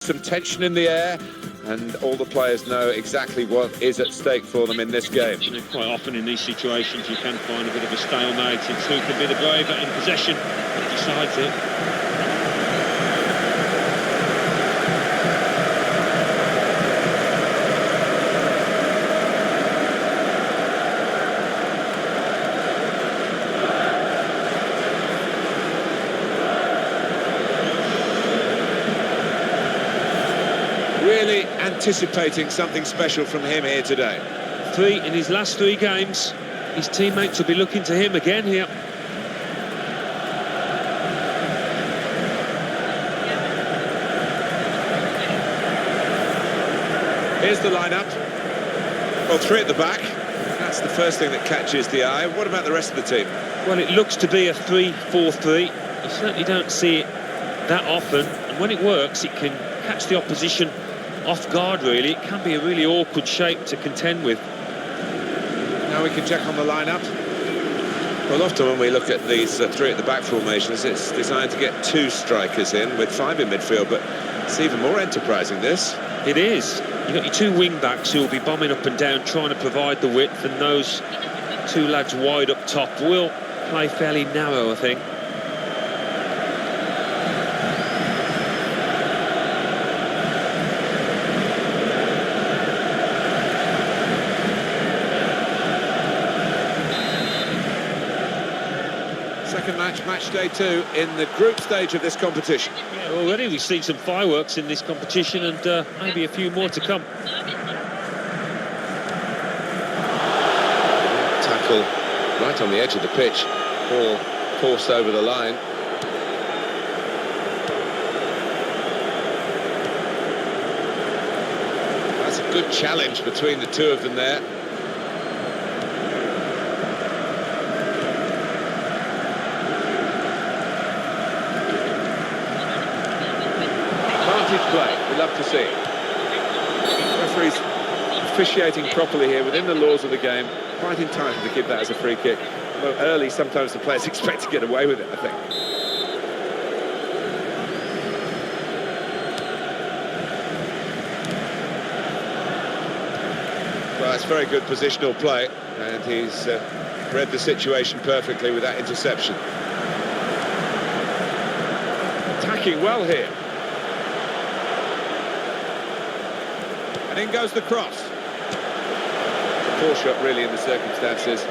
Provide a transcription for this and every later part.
some tension in the air, and all the players know exactly what is at stake for them in this game. You know, quite often in these situations you can find a bit of a stalemate. It's who can be the braver in possession that decides it. Really anticipating something special from him here today. 3 in his last 3 games. His teammates will be looking to him again here. Here's the lineup. Well, 3 at the back. That's the first thing that catches the eye. What about the rest of the team? Well, it looks to be a 3-4-3. You certainly don't see it that often, and when it works, it can catch the opposition off guard, really. It can be a really awkward shape to contend with. Now we can check on the lineup. Well, often when we look at these 3 at the back formations, it's designed to get 2 strikers in with 5 in midfield, but it's even more enterprising, this. It is. You've got your 2 wing-backs who will be bombing up and down, trying to provide the width, and those 2 lads wide up top will play fairly narrow, I think. Match day 2 in the group stage of this competition. Yeah, already we've seen some fireworks in this competition, and maybe a few more to come. Tackle right on the edge of the pitch. Ball forced over the line. That's a good challenge between the 2 of them there. Play, we love to see it. Referees officiating properly here within the laws of the game, quite entitled to give that as a free kick. Well, early, sometimes the players expect to get away with it, I think. Well, it's very good positional play, and he's read the situation perfectly with that interception. Attacking well here. And in goes the cross. A poor shot, really, in the circumstances.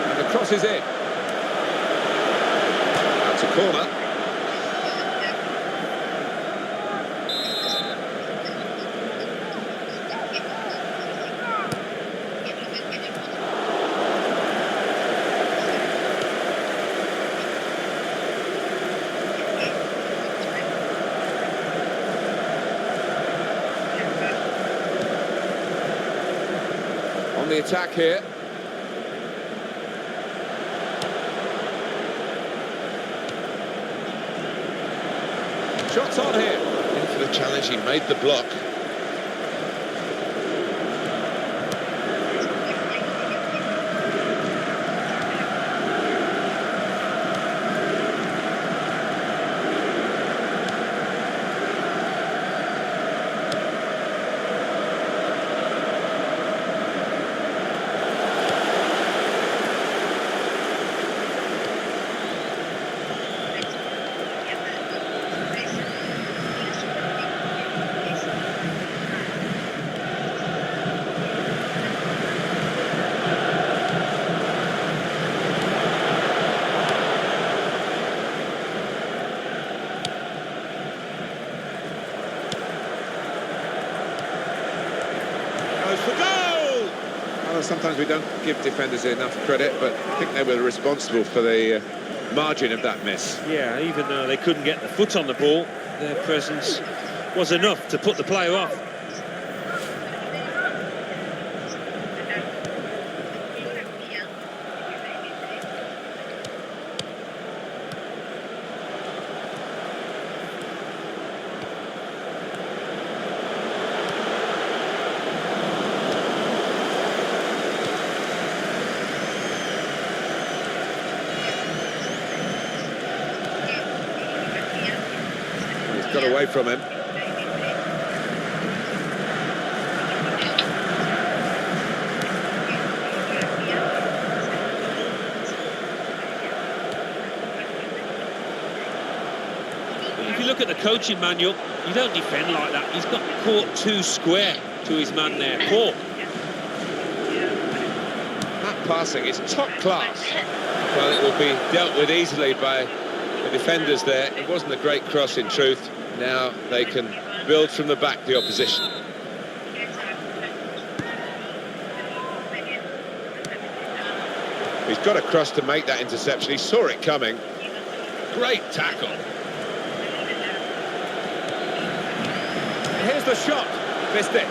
And the cross is in. That's a corner. On the attack here. Shots on here. In for the challenge, he made the block. For goal! Well, sometimes we don't give defenders enough credit, but I think they were responsible for the margin of that miss. Yeah, even though they couldn't get the foot on the ball, their presence was enough to put the player off. away from him. If you look at the coaching manual, you don't defend like that. He's got caught too square to his man there. Poor. That passing is top class. Well, it will be dealt with easily by the defenders there. It wasn't a great cross in truth. Now they can build from the back, the opposition. He's got a cross to make that interception. He saw it coming. Great tackle. Here's the shot. Missed it.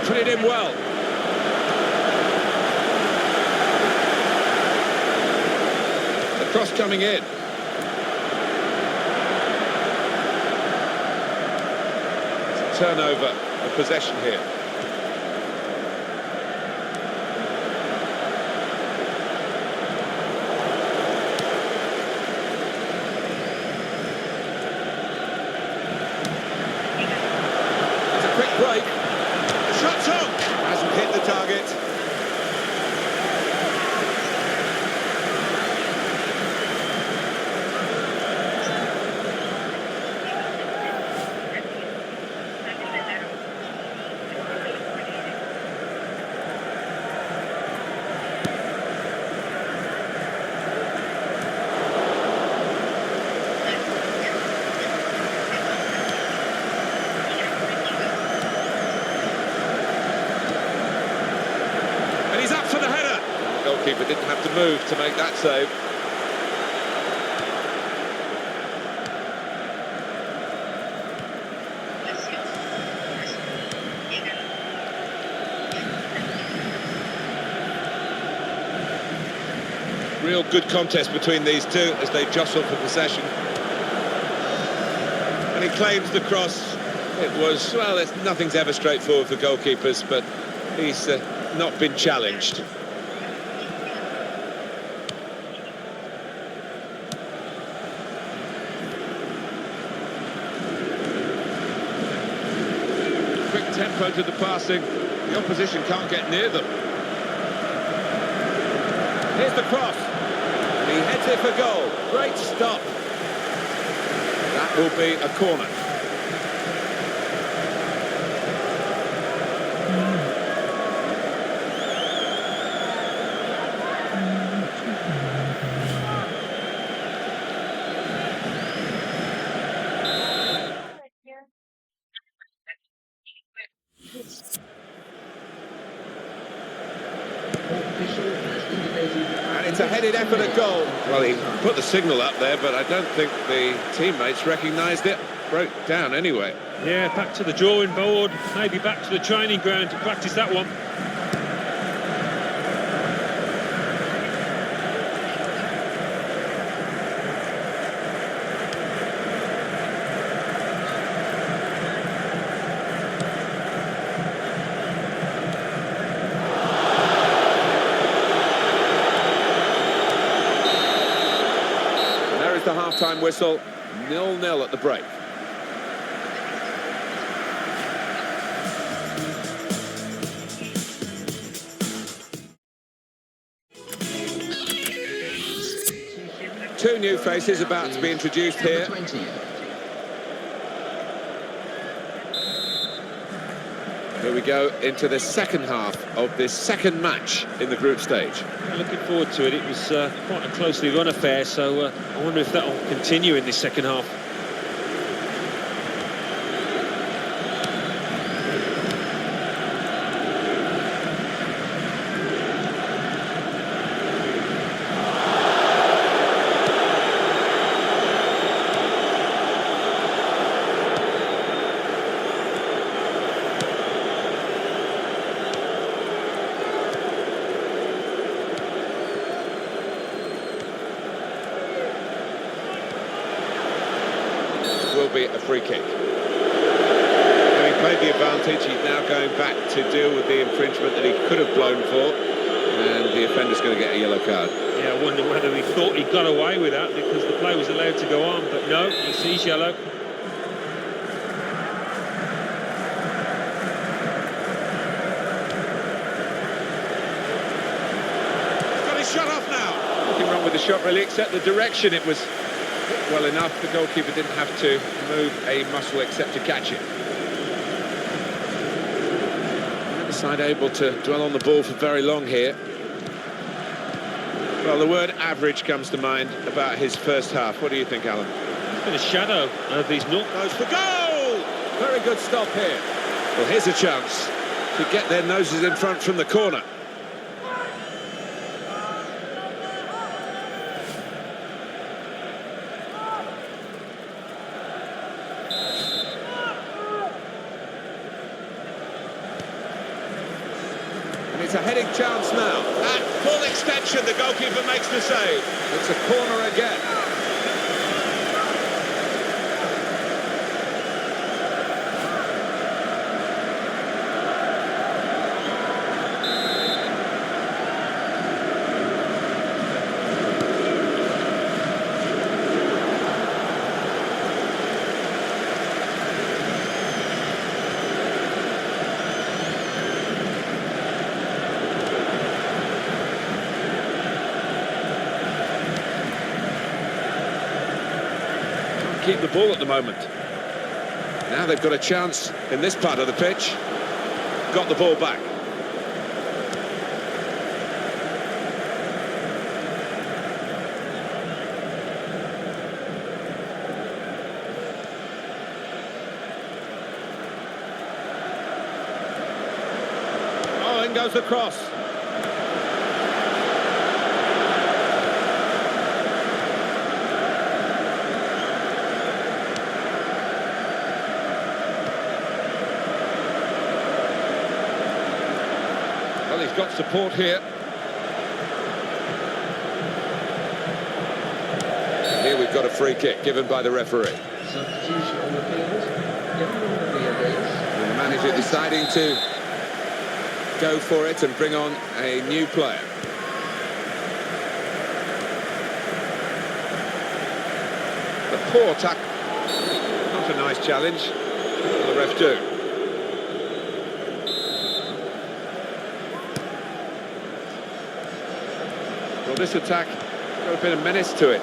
Put it in well. The cross coming in. It's a turnover of possession here. It's a quick break. Shot's on! Hasn't hit the target. Goalkeeper didn't have to move to make that save. Real good contest between these two as they jostle for possession. And he claims the cross. It was, well, nothing's ever straightforward for goalkeepers, but he's not been challenged. Tempo to the passing, the opposition can't get near them. Here's the cross, and he heads it for goal. Great stop. That will be a corner. And it's a headed effort at goal. Well, he put the signal up there, but I don't think the teammates recognised it. Broke down anyway. Yeah, back to the drawing board, maybe back to the training ground to practice that one. The half-time whistle, 0-0 at the break. Two new faces about to be introduced here. Here we go into the second half of this second match in the group stage. Looking forward to it. It was quite a closely run affair, so I wonder if that will continue in this second half. be a free kick. Having played the advantage, he's now going back to deal with the infringement that he could have blown for, and the offender's going to get a yellow card. Yeah, I wonder whether he thought he got away with that because the play was allowed to go on, but no, he sees yellow. Shut off now. Nothing wrong with the shot really, except the direction. It was well enough. The goalkeeper didn't have to move a muscle except to catch it. Neither side able to dwell on the ball for very long here. Well, the word average comes to mind about his first half. What do you think, Alan? It's been a shadow of his knock. Goes for goal! Very good stop here. Well, here's a chance to get their noses in front from the corner. It's a heading chance now. At full extension, the goalkeeper makes the save. It's a corner again. Keep the ball at the moment. Now they've got a chance in this part of the pitch. Got the ball back. Oh, in goes the cross. Well, he's got support here. And here we've got a free kick given by the referee. And the manager deciding to go for it and bring on a new player. The poor tackle. Not a nice challenge. What will the ref do? Well, this attack got a bit of menace to it.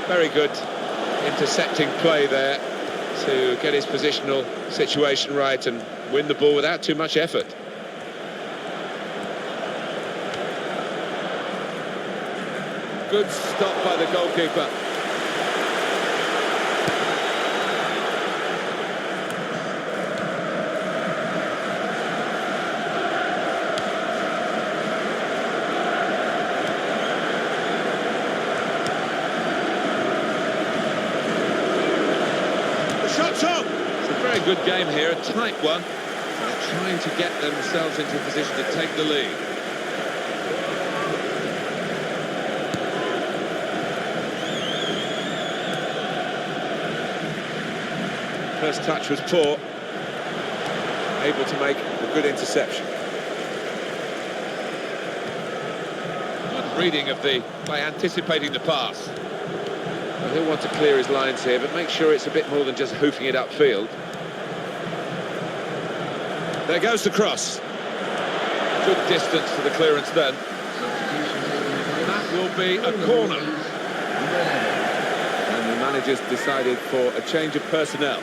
Very good intercepting play there to get his positional situation right and win the ball without too much effort. Good stop by the goalkeeper. Shots on! It's a very good game here, a tight one. They're trying to get themselves into a position to take the lead. First touch was poor. Able to make a good interception. Good reading of the by anticipating the pass. Well, he'll want to clear his lines here, but make sure it's a bit more than just hoofing it upfield. There goes the cross. Good distance for the clearance then. That will be a corner. And the manager's decided for a change of personnel.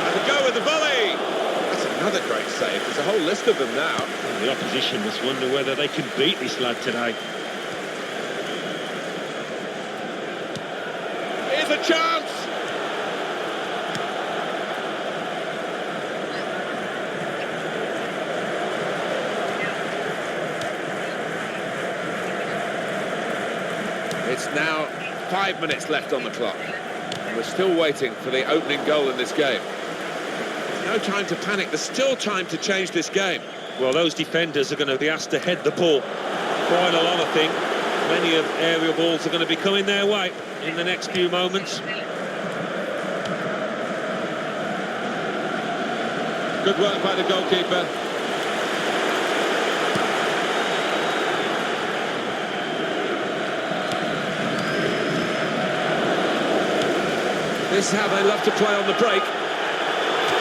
And go with the volley. Another great save. There's a whole list of them now. Well, the opposition must wonder whether they can beat this lad today. Here's a chance! It's now 5 minutes left on the clock. And we're still waiting for the opening goal in this game. There's no time to panic. There's still time to change this game. Well, those defenders are going to be asked to head the ball quite a lot, I think. Many of aerial balls are going to be coming their way in the next few moments. Good work by the goalkeeper. This is how they love to play on the break.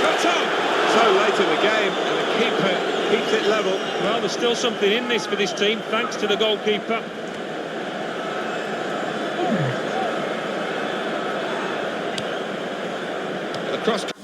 Cut on! So late in the game, and the keeper keeps it level. Well, there's still something in this for this team, thanks to the goalkeeper. The cross.